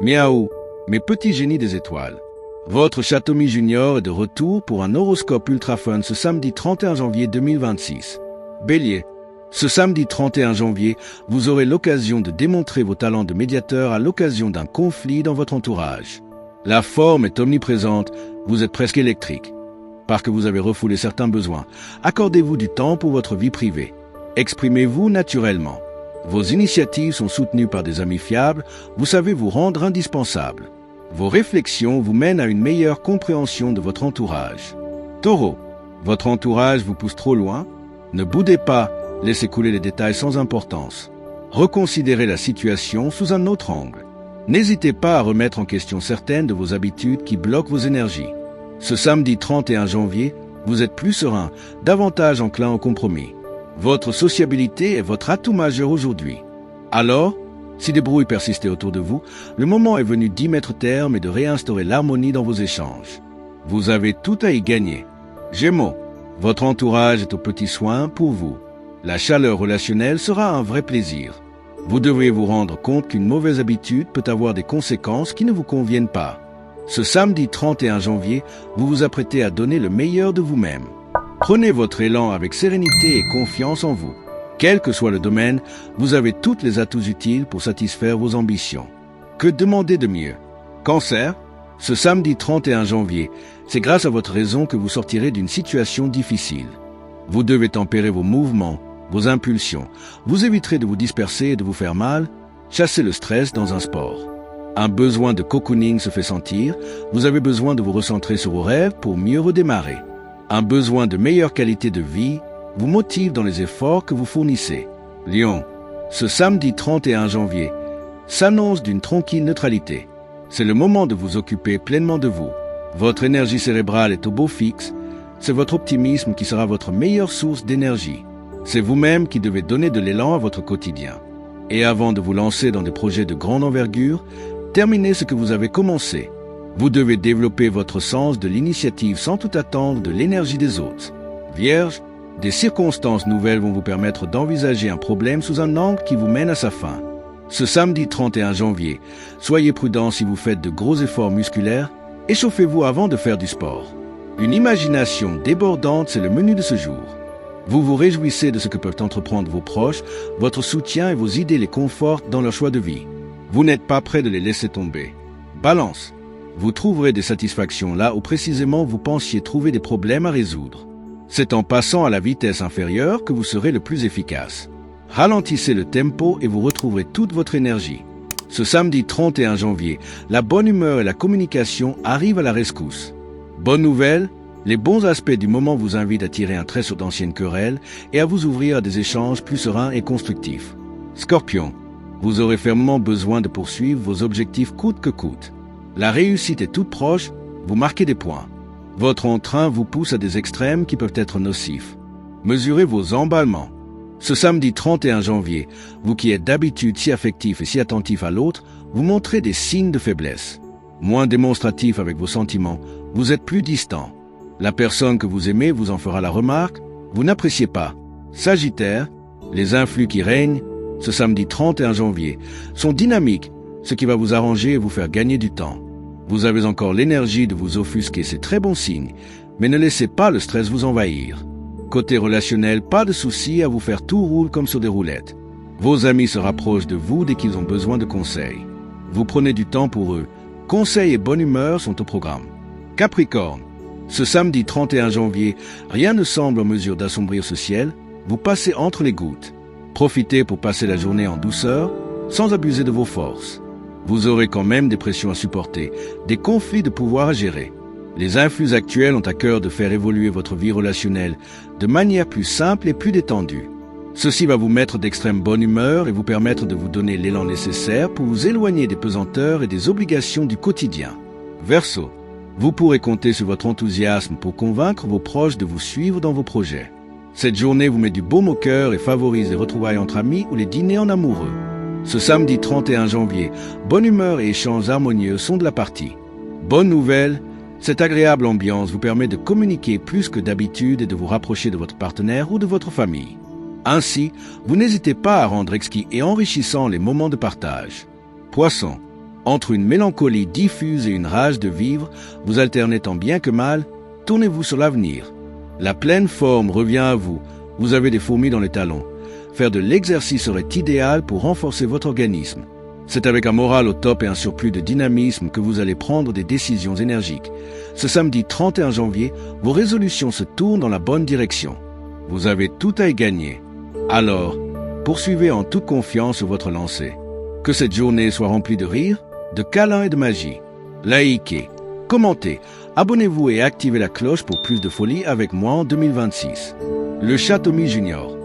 Miaou, mes petits génies des étoiles. Votre Chatomi Junior est de retour pour un horoscope ultra fun ce samedi 31 janvier 2026. Bélier, ce samedi 31 janvier, vous aurez l'occasion de démontrer vos talents de médiateur à l'occasion d'un conflit dans votre entourage. La forme est omniprésente, vous êtes presque électrique. Parce que vous avez refoulé certains besoins, accordez-vous du temps pour votre vie privée. Exprimez-vous naturellement. Vos initiatives sont soutenues par des amis fiables, vous savez vous rendre indispensable. Vos réflexions vous mènent à une meilleure compréhension de votre entourage. Taureau, votre entourage vous pousse trop loin. Ne boudez pas, laissez couler les détails sans importance. Reconsidérez la situation sous un autre angle. N'hésitez pas à remettre en question certaines de vos habitudes qui bloquent vos énergies. Ce samedi 31 janvier, vous êtes plus serein, davantage enclin au compromis. Votre sociabilité est votre atout majeur aujourd'hui. Alors, si des brouilles persistaient autour de vous, le moment est venu d'y mettre terme et de réinstaurer l'harmonie dans vos échanges. Vous avez tout à y gagner. Gémeaux, votre entourage est aux petits soins pour vous. La chaleur relationnelle sera un vrai plaisir. Vous devez vous rendre compte qu'une mauvaise habitude peut avoir des conséquences qui ne vous conviennent pas. Ce samedi 31 janvier, vous vous apprêtez à donner le meilleur de vous-même. Prenez votre élan avec sérénité et confiance en vous. Quel que soit le domaine, vous avez toutes les atouts utiles pour satisfaire vos ambitions. Que demander de mieux? Cancer, ce samedi 31 janvier, c'est grâce à votre raison que vous sortirez d'une situation difficile. Vous devez tempérer vos mouvements, vos impulsions. Vous éviterez de vous disperser et de vous faire mal. Chassez le stress dans un sport. Un besoin de cocooning se fait sentir. Vous avez besoin de vous recentrer sur vos rêves pour mieux redémarrer. Un besoin de meilleure qualité de vie vous motive dans les efforts que vous fournissez. Lion, ce samedi 31 janvier, s'annonce d'une tranquille neutralité. C'est le moment de vous occuper pleinement de vous. Votre énergie cérébrale est au beau fixe. C'est votre optimisme qui sera votre meilleure source d'énergie. C'est vous-même qui devez donner de l'élan à votre quotidien. Et avant de vous lancer dans des projets de grande envergure, terminez ce que vous avez commencé. Vous devez développer votre sens de l'initiative sans tout attendre de l'énergie des autres. Vierge, des circonstances nouvelles vont vous permettre d'envisager un problème sous un angle qui vous mène à sa fin. Ce samedi 31 janvier, soyez prudent si vous faites de gros efforts musculaires, échauffez-vous avant de faire du sport. Une imagination débordante, c'est le menu de ce jour. Vous vous réjouissez de ce que peuvent entreprendre vos proches, votre soutien et vos idées les confortent dans leur choix de vie. Vous n'êtes pas prêt de les laisser tomber. Balance, vous trouverez des satisfactions là où précisément vous pensiez trouver des problèmes à résoudre. C'est en passant à la vitesse inférieure que vous serez le plus efficace. Ralentissez le tempo et vous retrouverez toute votre énergie. Ce samedi 31 janvier, la bonne humeur et la communication arrivent à la rescousse. Bonne nouvelle, les bons aspects du moment vous invitent à tirer un trait sur d'anciennes querelles et à vous ouvrir à des échanges plus sereins et constructifs. Scorpion, vous aurez fermement besoin de poursuivre vos objectifs coûte que coûte. La réussite est toute proche, vous marquez des points. Votre entrain vous pousse à des extrêmes qui peuvent être nocifs. Mesurez vos emballements. Ce samedi 31 janvier, vous qui êtes d'habitude si affectif et si attentif à l'autre, vous montrez des signes de faiblesse. Moins démonstratif avec vos sentiments, vous êtes plus distant. La personne que vous aimez vous en fera la remarque, vous n'appréciez pas. Sagittaire, les influx qui règnent, ce samedi 31 janvier, sont dynamiques, ce qui va vous arranger et vous faire gagner du temps. Vous avez encore l'énergie de vous offusquer, c'est très bon signe, mais ne laissez pas le stress vous envahir. Côté relationnel, pas de souci à vous faire tout roule comme sur des roulettes. Vos amis se rapprochent de vous dès qu'ils ont besoin de conseils. Vous prenez du temps pour eux. Conseils et bonne humeur sont au programme. Capricorne, ce samedi 31 janvier, rien ne semble en mesure d'assombrir ce ciel. Vous passez entre les gouttes. Profitez pour passer la journée en douceur, sans abuser de vos forces. Vous aurez quand même des pressions à supporter, des conflits de pouvoir à gérer. Les influx actuels ont à cœur de faire évoluer votre vie relationnelle de manière plus simple et plus détendue. Ceci va vous mettre d'extrême bonne humeur et vous permettre de vous donner l'élan nécessaire pour vous éloigner des pesanteurs et des obligations du quotidien. Verseau, vous pourrez compter sur votre enthousiasme pour convaincre vos proches de vous suivre dans vos projets. Cette journée vous met du baume au cœur et favorise les retrouvailles entre amis ou les dîners en amoureux. Ce samedi 31 janvier, bonne humeur et échanges harmonieux sont de la partie. Bonne nouvelle, cette agréable ambiance vous permet de communiquer plus que d'habitude et de vous rapprocher de votre partenaire ou de votre famille. Ainsi, vous n'hésitez pas à rendre exquis et enrichissant les moments de partage. Poisson, Entre une mélancolie diffuse et une rage de vivre, vous alternez tant bien que mal, tournez-vous sur l'avenir. La pleine forme revient à vous, vous avez des fourmis dans les talons. Faire de l'exercice serait idéal pour renforcer votre organisme. C'est avec un moral au top et un surplus de dynamisme que vous allez prendre des décisions énergiques. Ce samedi 31 janvier, vos résolutions se tournent dans la bonne direction. Vous avez tout à y gagner. Alors, poursuivez en toute confiance votre lancée. Que cette journée soit remplie de rire, de câlins et de magie. Likez, commentez, abonnez-vous et activez la cloche pour plus de folie avec moi en 2026. Le Châteaumy Junior.